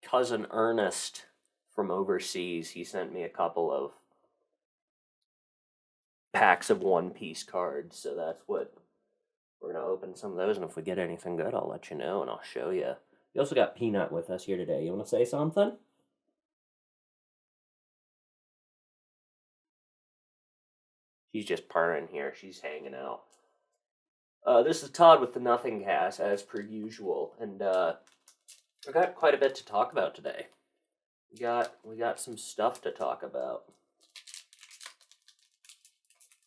cousin Ernest from overseas, he sent me a couple of packs of One Piece cards, so that's what we're going to open some of those, and if we get anything good, I'll let you know, and I'll show you. We also got Peanut with us here today. You want to say something? She's just purring here. She's hanging out. This is Todd with the Nothingcast, as per usual, and we got quite a bit to talk about today. We got some stuff to talk about.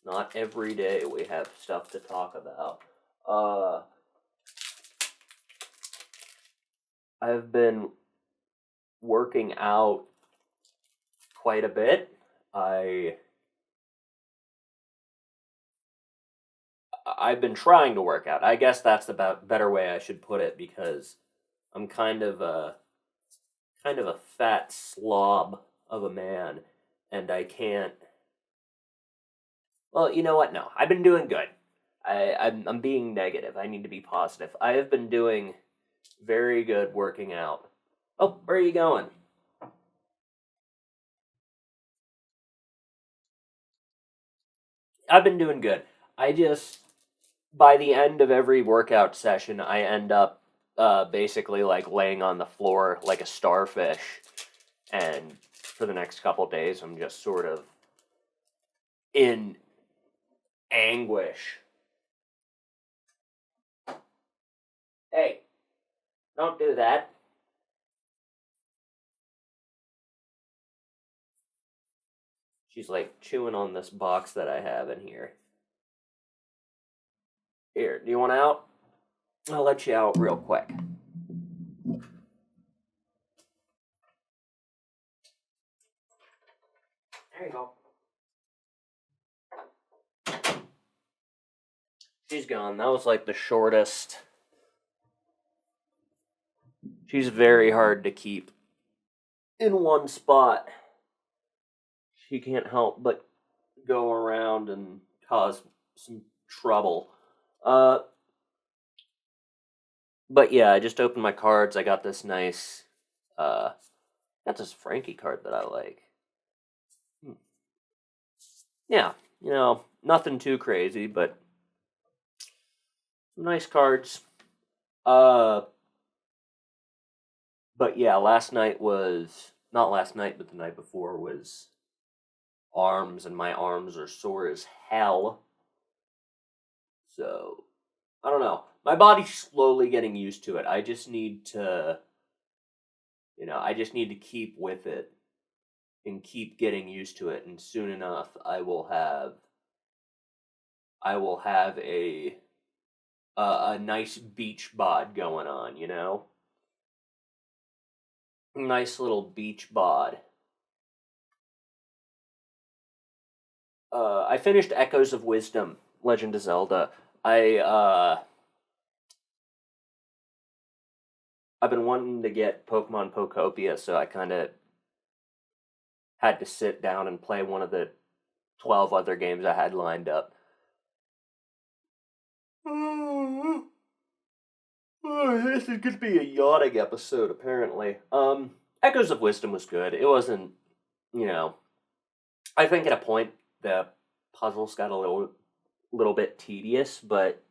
Not every day we have stuff to talk about. I've been working out quite a bit. I've been trying to work out. I guess that's the better way I should put it, because I'm kind of a fat slob of a man, and I can't. Well, you know what? No, I've been doing good. I'm being negative. I need to be positive. I have been doing very good working out. Oh, where are you going? I've been doing good. By the end of every workout session, I end up basically like laying on the floor like a starfish. And for the next couple days, I'm just sort of in anguish. Hey, don't do that. She's like chewing on this box that I have in here. Here, do you want out? I'll let you out real quick. There you go. She's gone. That was like the shortest. She's very hard to keep in one spot. She can't help but go around and cause some trouble. But yeah, I just opened my cards. I got this nice, got this Frankie card that I like. Yeah, nothing too crazy, but some nice cards. But yeah, not last night, but the night before was arms, and my arms are sore as hell. So, I don't know. My body's slowly getting used to it. I just need to, keep with it and keep getting used to it. And soon enough, I will have a nice beach bod going on, Nice little beach bod. I finished Echoes of Wisdom, Legend of Zelda. I've been wanting to get Pokemon Pokopia, so I kind of had to sit down and play one of the 12 other games I had lined up. This is going to be a yawning episode, apparently. Echoes of Wisdom was good. It wasn't, I think at a point the puzzles got a little bit tedious, but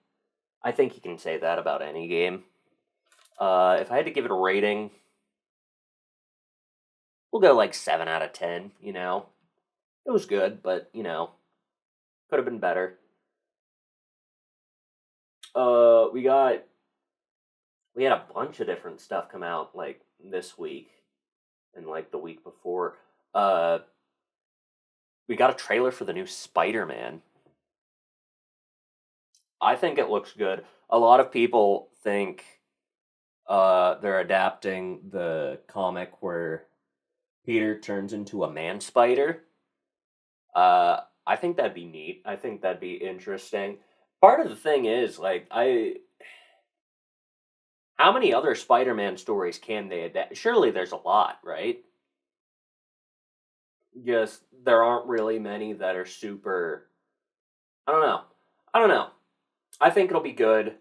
I think you can say that about any game. If I had to give it a rating, we'll go like 7 out of 10, It was good, but, could have been better. We had a bunch of different stuff come out, like, this week, and, like, the week before. We got a trailer for the new Spider-Man. I think it looks good. A lot of people think they're adapting the comic where Peter turns into a man spider. I think that'd be neat. I think that'd be interesting. Part of the thing is, like, how many other Spider-Man stories can they adapt? Surely there's a lot, right? Just, there aren't really many that are super... I don't know. I think it'll be good.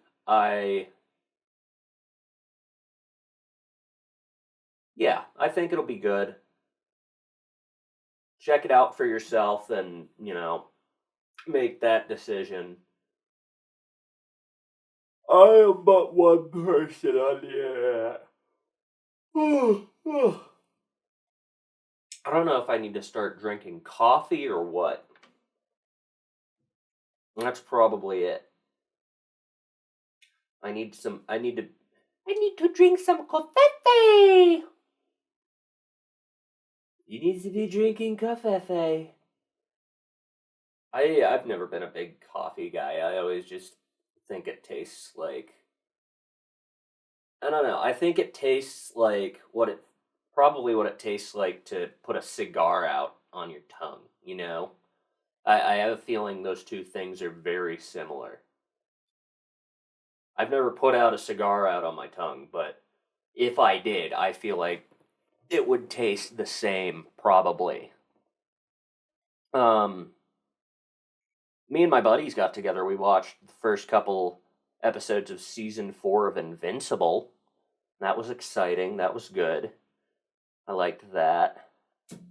yeah, I think it'll be good. Check it out for yourself and, make that decision. I am but one person on the internet. I don't know if I need to start drinking coffee or what. That's probably it. I need to drink some coffee. You need to be drinking coffee. I've never been a big coffee guy. I always just think it tastes like, I don't know. I think it tastes like what it tastes like to put a cigar out on your tongue, I have a feeling those two things are very similar. I've never put out a cigar out on my tongue, but if I did, I feel like it would taste the same, probably. Me and my buddies got together. We watched the first couple episodes of season 4 of Invincible. That was exciting. That was good. I liked that.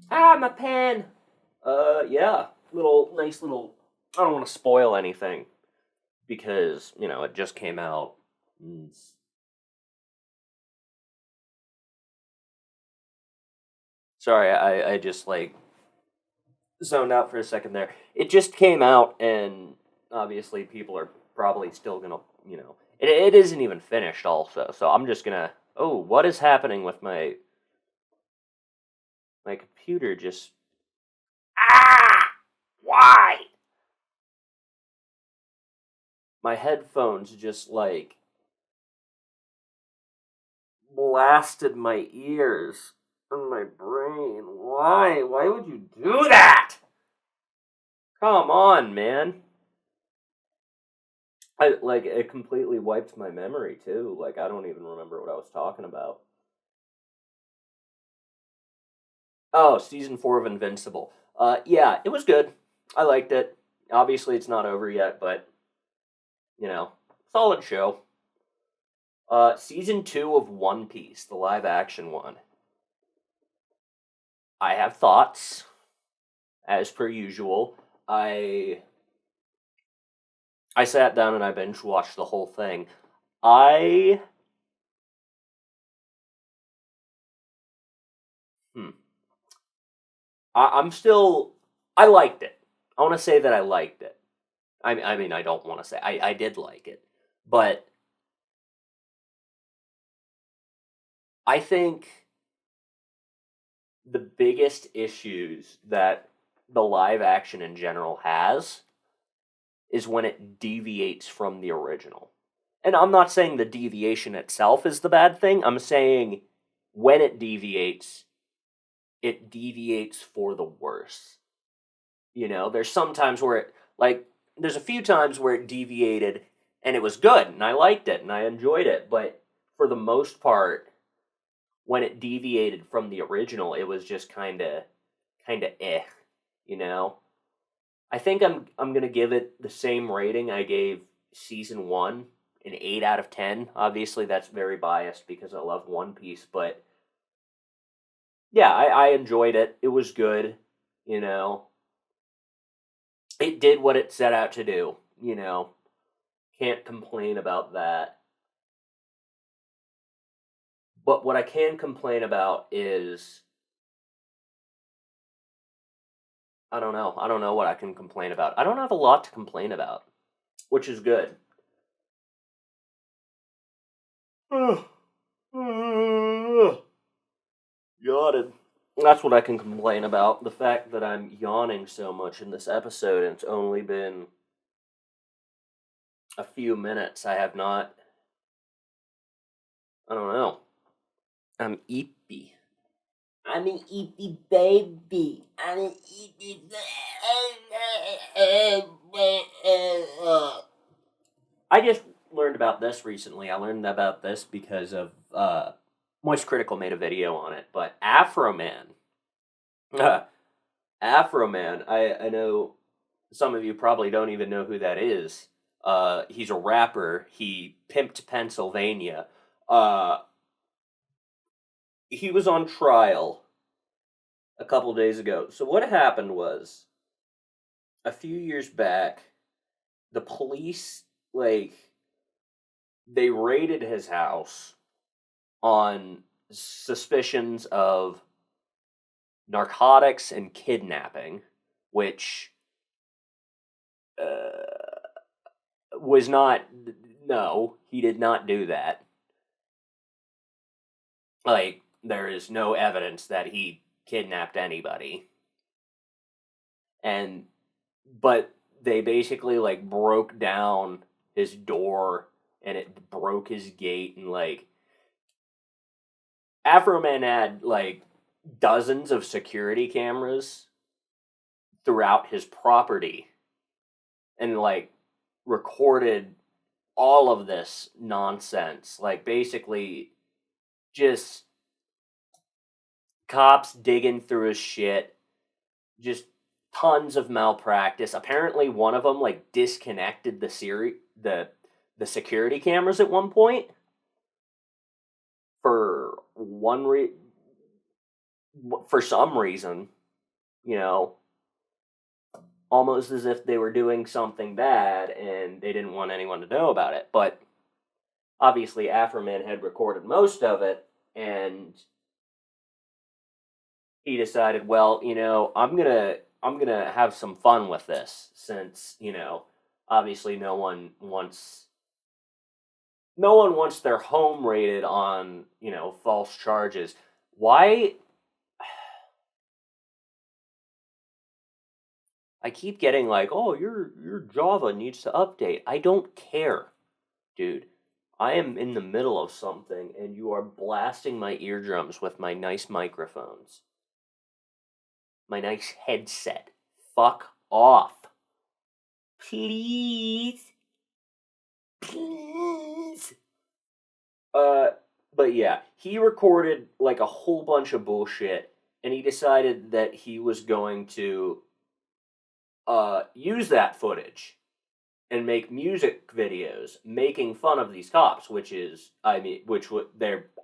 Ah, my pen! Yeah. Nice little... I don't want to spoil anything. Because, it just came out. Sorry, I just, zoned out for a second there. It just came out, and obviously people are probably still gonna, it isn't even finished also, so I'm just gonna, what is happening with my computer just, why? My headphones just, blasted my ears and my brain. Why? Why would you do that? Come on, man. It completely wiped my memory, too. I don't even remember what I was talking about. Oh, season 4 of Invincible. Yeah, it was good. I liked it. Obviously, it's not over yet, but, solid show. Season 2 of One Piece, the live-action one. I have thoughts, as per usual. I sat down and I binge-watched the whole thing. I'm still... I liked it. I want to say that I liked it. I mean, I don't want to say... I did like it. But I think the biggest issues that the live action in general has is when it deviates from the original. And I'm not saying the deviation itself is the bad thing. I'm saying when it deviates for the worse. There's sometimes where it, there's a few times where it deviated and it was good and I liked it and I enjoyed it. But for the most part, when it deviated from the original, it was just kind of eh, I think I'm gonna give it the same rating I gave season 1, an 8 out of 10. Obviously, that's very biased because I love One Piece, but yeah, I enjoyed it. It was good, It did what it set out to do, Can't complain about that. But what I can complain about is... I don't know. I don't know what I can complain about. I don't have a lot to complain about, which is good. Yawning. That's what I can complain about. The fact that I'm yawning so much in this episode, and it's only been a few minutes. I have not... I don't know. I'm eepy. I'm an eepy baby. I'm an eepy I just learned about this recently. I learned about this because of Moist Critical made a video on it. But Afro Man, I know some of you probably don't even know who that is. He's a rapper. He pimped Pennsylvania. he was on trial a couple days ago. So what happened was, a few years back, the police, like, they raided his house on suspicions of narcotics and kidnapping, which was not. No, he did not do that. Like, there is no evidence that he kidnapped anybody. But they basically, like, broke down his door and it broke his gate, and, like, Afro Man had, like, dozens of security cameras throughout his property and, like, recorded all of this nonsense. Like, basically, just cops digging through his shit, just tons of malpractice. Apparently, one of them, like, disconnected the security cameras at one point for for some reason, you know, almost as if they were doing something bad and they didn't want anyone to know about it. But obviously, Afroman had recorded most of it, and he decided, well, I'm gonna have some fun with this, since, obviously no one wants their home raided on, false charges. Why? I keep getting like, oh, your Java needs to update. I don't care, dude. I am in the middle of something, and you are blasting my eardrums with my nice microphones, my nice headset. Fuck off, please, please. But yeah, he recorded like a whole bunch of bullshit, and he decided that he was going to use that footage and make music videos making fun of these cops, which is, I mean,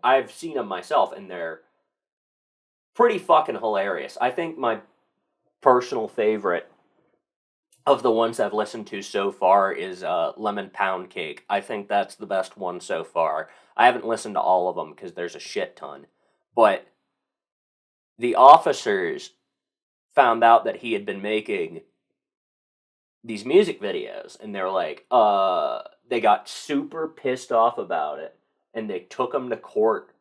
I've seen them myself, and they're pretty fucking hilarious. I think my personal favorite of the ones I've listened to so far is Lemon Pound Cake. I think that's the best one so far. I haven't listened to all of them because there's a shit ton. But the officers found out that he had been making these music videos, and they're like, they got super pissed off about it, and they took him to court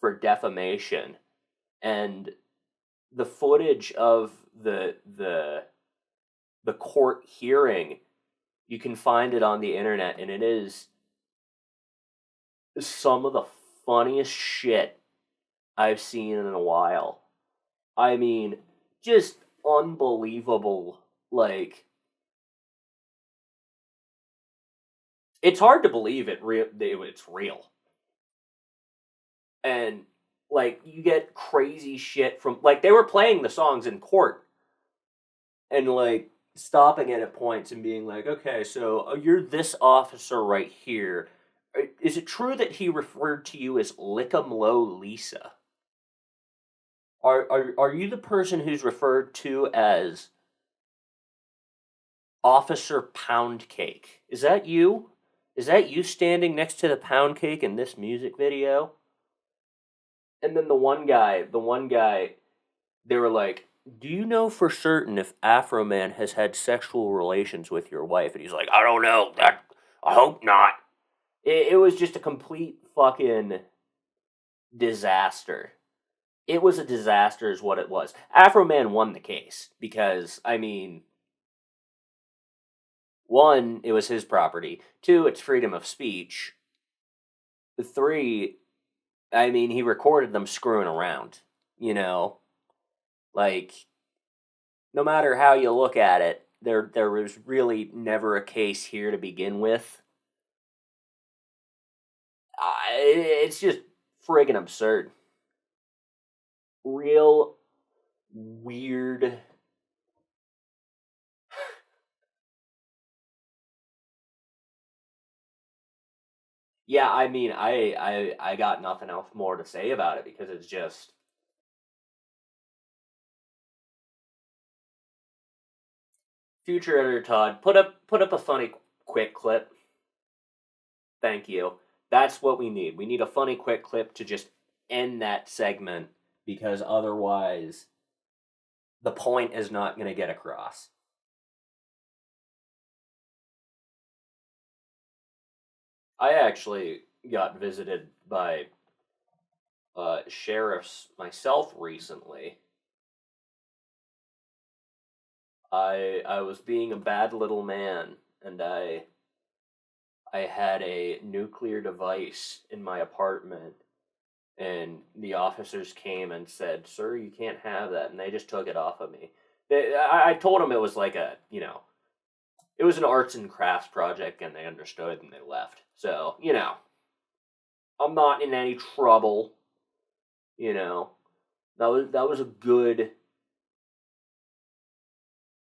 for defamation. And the footage of the court hearing, you can find it on the internet, and it is some of the funniest shit I've seen in a while. I mean, just unbelievable. Like, it's hard to believe it's real. And, like, you get crazy shit from, like, they were playing the songs in court, and, like, stopping it at points and being like, okay, so you're this officer right here. Is it true that he referred to you as Lick'em Low Lisa? Are you the person who's referred to as Officer Pound Cake? Is that you? Is that you standing next to the pound cake in this music video? And then the one guy, they were like, do you know for certain if Afro Man has had sexual relations with your wife? And he's like, I don't know. I hope not. It was just a complete fucking disaster. It was a disaster is what it was. Afro Man won the case because, I mean, one, it was his property. Two, it's freedom of speech. Three, I mean, he recorded them screwing around, Like, no matter how you look at it, there was really never a case here to begin with. It's just friggin' absurd. Real weird. Yeah, I mean, I got nothing else more to say about it because it's just future editor Todd. Put up a funny quick clip. Thank you. That's what we need. We need a funny quick clip to just end that segment because otherwise the point is not going to get across. I actually got visited by sheriffs myself recently. I was being a bad little man, and I had a nuclear device in my apartment, and the officers came and said, "Sir, you can't have that," and they just took it off of me. I told them it was like it was an arts and crafts project, and they understood, and they left. So I'm not in any trouble. You know, that was a good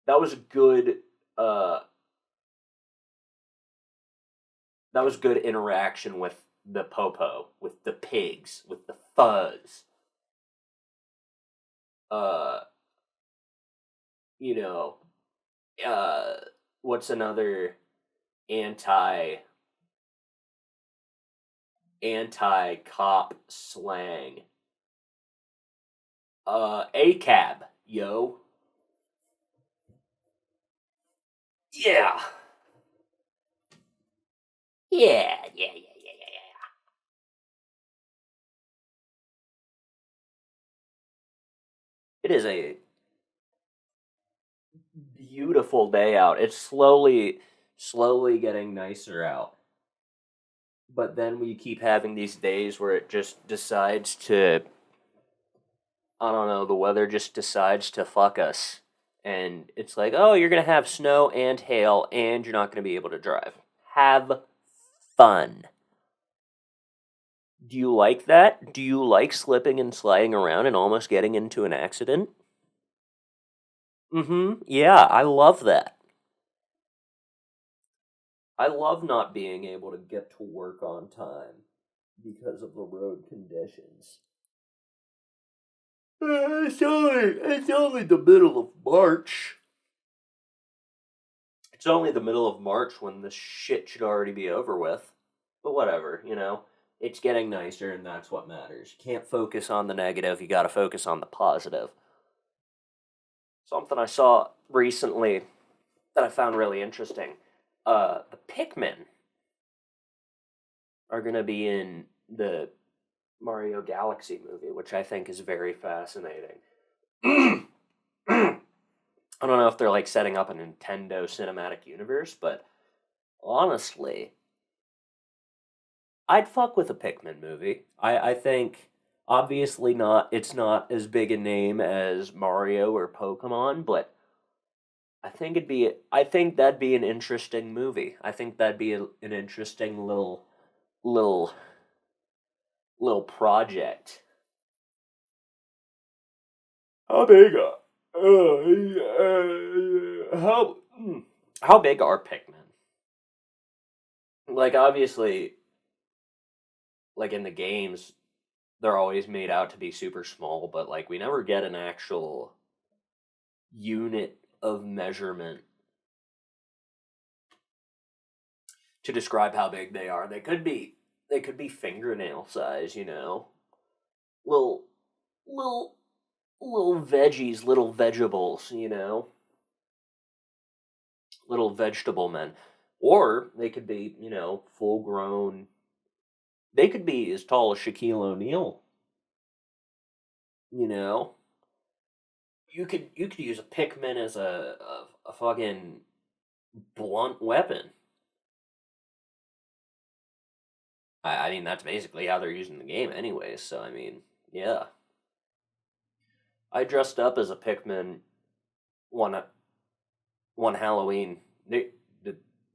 that was a good uh that was good interaction with the popo, with the pigs, with the fuzz. Uh, you know, uh, what's another anti anti cop slang? ACAB, yo. Yeah. Yeah. It is a beautiful day out. It's slowly getting nicer out. But then we keep having these days where it just decides to, I don't know, the weather just decides to fuck us. And it's like, oh, you're going to have snow and hail, and you're not going to be able to drive. Have fun. Do you like that? Do you like slipping and sliding around and almost getting into an accident? Mm hmm. Yeah, I love that. I love not being able to get to work on time because of the road conditions. It's only the middle of March. It's only the middle of March when this shit should already be over with. But whatever. It's getting nicer and that's what matters. You can't focus on the negative, you gotta focus on the positive. Something I saw recently that I found really interesting. The Pikmin are gonna be in the Mario Galaxy movie, which I think is very fascinating. I don't know if they're like setting up a Nintendo cinematic universe, but honestly, I'd fuck with a Pikmin movie. I think obviously not it's not as big a name as Mario or Pokemon, but I think that'd be an interesting movie. I think that'd be an interesting little little project. How big? How big are Pikmin? Like obviously, like in the games, they're always made out to be super small, but like we never get an actual unit of measurement to describe how big they are. They could be fingernail size. Little little little veggies, little vegetables. Little vegetable men. Or they could be full grown. They could be as tall as Shaquille O'Neal, you know. You could use a Pikmin as a fucking blunt weapon. I mean that's basically how they're using the game anyways, so I mean, yeah. I dressed up as a Pikmin one one Halloween.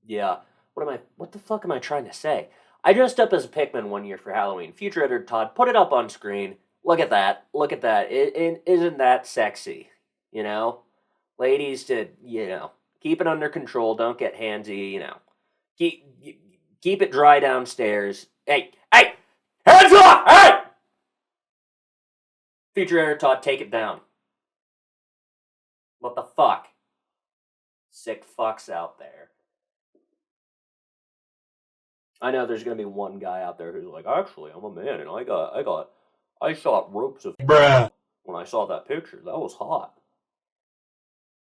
Yeah. What the fuck am I trying to say? I dressed up as a Pikmin one year for Halloween. Future editor Todd, put it up on screen. Look at that. Look at that. Isn't that sexy? You know? Ladies to keep it under control, don't get handsy, keep keep it dry downstairs. Hey! Hands off! Hey! Feature editor Todd, take it down. What the fuck? Sick fucks out there. I know there's gonna be one guy out there who's like, actually, I'm a man, and I shot ropes of bruh when I saw that picture. That was hot.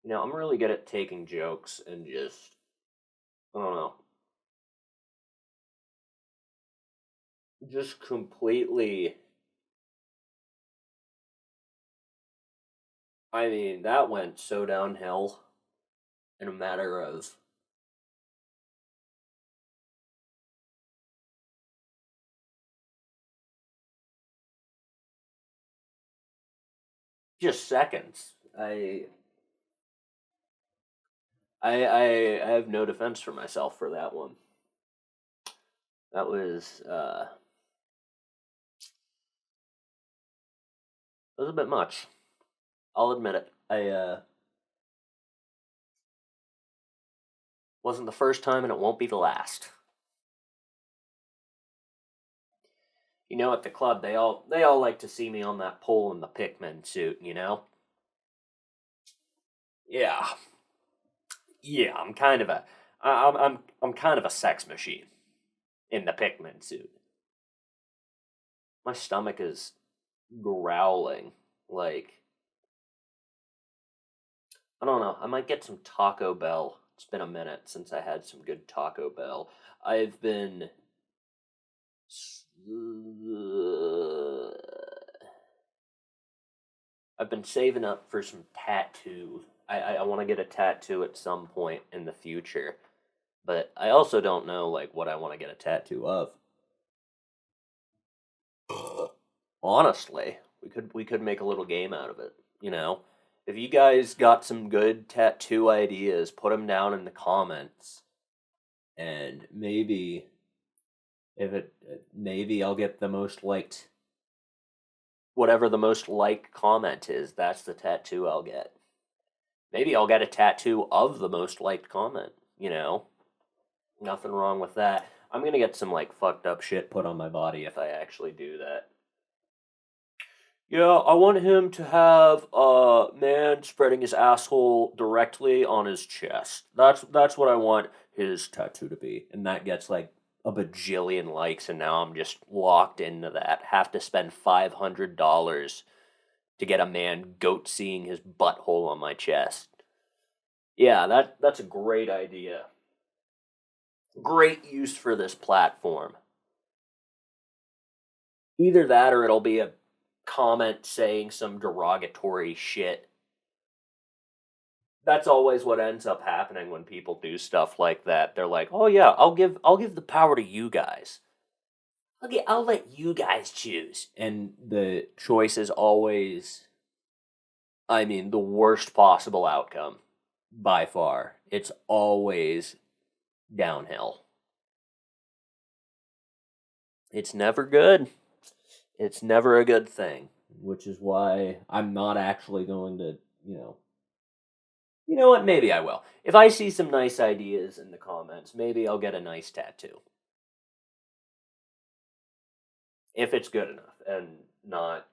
You know, I'm really good at taking jokes and just, I don't know, just completely. I mean, that went so downhill in a matter of just seconds. I have no defense for myself for that one. That was a bit much. I'll admit it. I wasn't the first time, and it won't be the last. You know, at the club, they all like to see me on that pole in the Pikmin suit. You know. Yeah. I'm kind of a I'm kind of a sex machine in the Pikmin suit. My stomach is growling like, I don't know. I might get some Taco Bell. It's been a minute since I had some good Taco Bell. I've been saving up for some tattoo. I want to get a tattoo at some point in the future, but I also don't know like what I want to get a tattoo of. Honestly, we could make a little game out of it. You know, if you guys got some good tattoo ideas, put them down in the comments, and maybe maybe I'll get the most liked. Whatever the most liked comment is, that's the tattoo I'll get. Maybe I'll get a tattoo of the most liked comment, you know? Nothing wrong with that. I'm gonna get some, like, fucked up shit put on my body if I actually do that. Yeah, I want him to have a man spreading his asshole directly on his chest. That's what I want his tattoo to be. And that gets, like, a bajillion likes, and now I'm just locked into that. Have to spend $500 to get a man goat seeing his butthole on my chest. Yeah, that's a great idea. Great use for this platform. Either that or it'll be a comment saying some derogatory shit. That's always what ends up happening when people do stuff like that. They're like, "Oh yeah, I'll give the power to you guys. I'll let you guys choose." And the choice is always, I mean, the worst possible outcome by far. It's always downhill. It's never good. It's never a good thing, which is why I'm not actually going to, you know what? Maybe I will. If I see some nice ideas in the comments, maybe I'll get a nice tattoo. If it's good enough and not,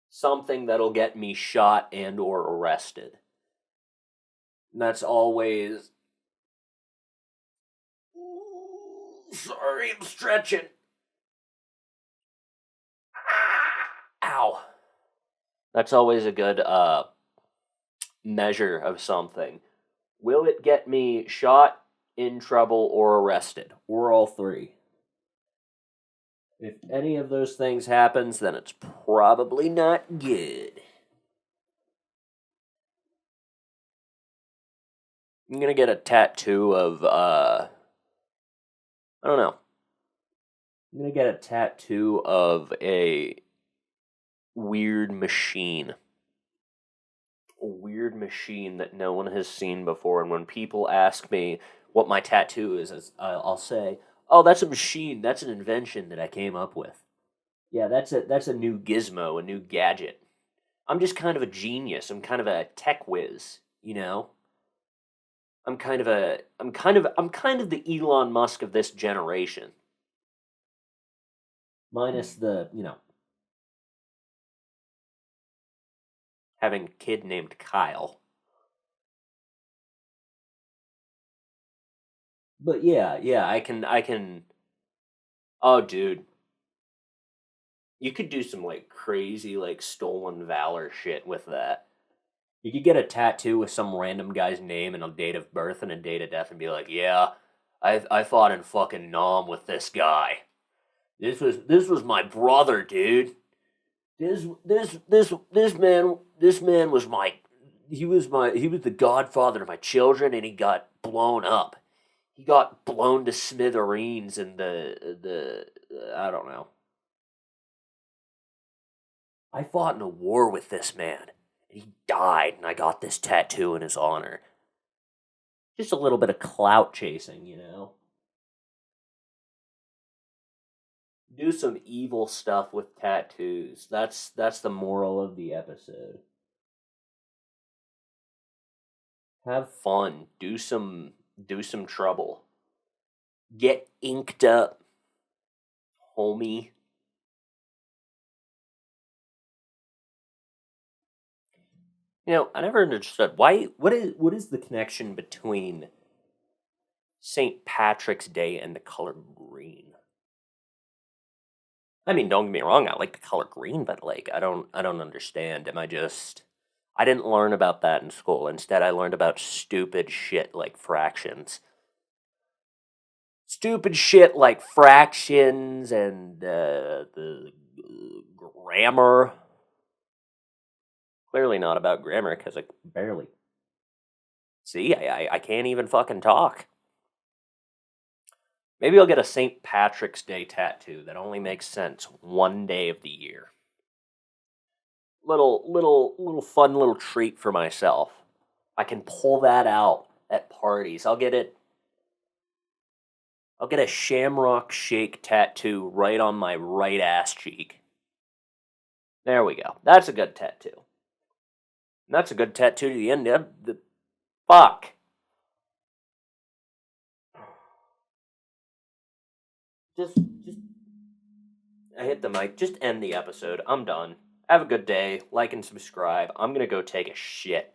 something that'll get me shot and or arrested. And that's always... Sorry, I'm stretching. Ow. That's always a good measure of something. Will it get me shot, in trouble, or arrested? Or all three? If any of those things happens, then it's probably not good. I'm gonna get a tattoo of, I don't know. I'm gonna get a tattoo of a weird machine. A weird machine that no one has seen before, and when people ask me what my tattoo is, I'll say, "Oh, that's a machine. That's an invention that I came up with. Yeah, that's a new gizmo, a new gadget. I'm just kind of a genius. I'm kind of a tech whiz, you know? I'm kind of the Elon Musk of this generation. Minus the, having a kid named Kyle. But yeah, I can. Oh, dude, you could do some like crazy like stolen valor shit with that. You could get a tattoo with some random guy's name and a date of birth and a date of death and be like, "Yeah, I fought in fucking Nam with this guy. This was my brother, dude. This man was my he was the godfather of my children and he got blown up. He got blown to smithereens in the I don't know. I fought in a war with this man. And he died, and I got this tattoo in his honor. Just a little bit of clout chasing, you know? Do some evil stuff with tattoos. That's the moral of the episode. Have fun. Do some trouble. Get inked up, homie. I never understood why. What is the connection between St. Patrick's Day and the color green? I mean, don't get me wrong, I like the color green, but like I don't understand. Am I just I didn't learn about that in school. Instead, I learned about stupid shit like fractions. Stupid shit like fractions and the grammar. Clearly not about grammar because I barely see. I can't even fucking talk. Maybe I'll get a St. Patrick's Day tattoo that only makes sense one day of the year. Little fun little treat for myself. I can pull that out at parties. I'll get a shamrock shake tattoo right on my right ass cheek. There we go. That's a good tattoo. That's a good tattoo to the end of the fuck. Just I hit the mic. Just end the episode. I'm done. Have a good day. Like and subscribe. I'm gonna go take a shit.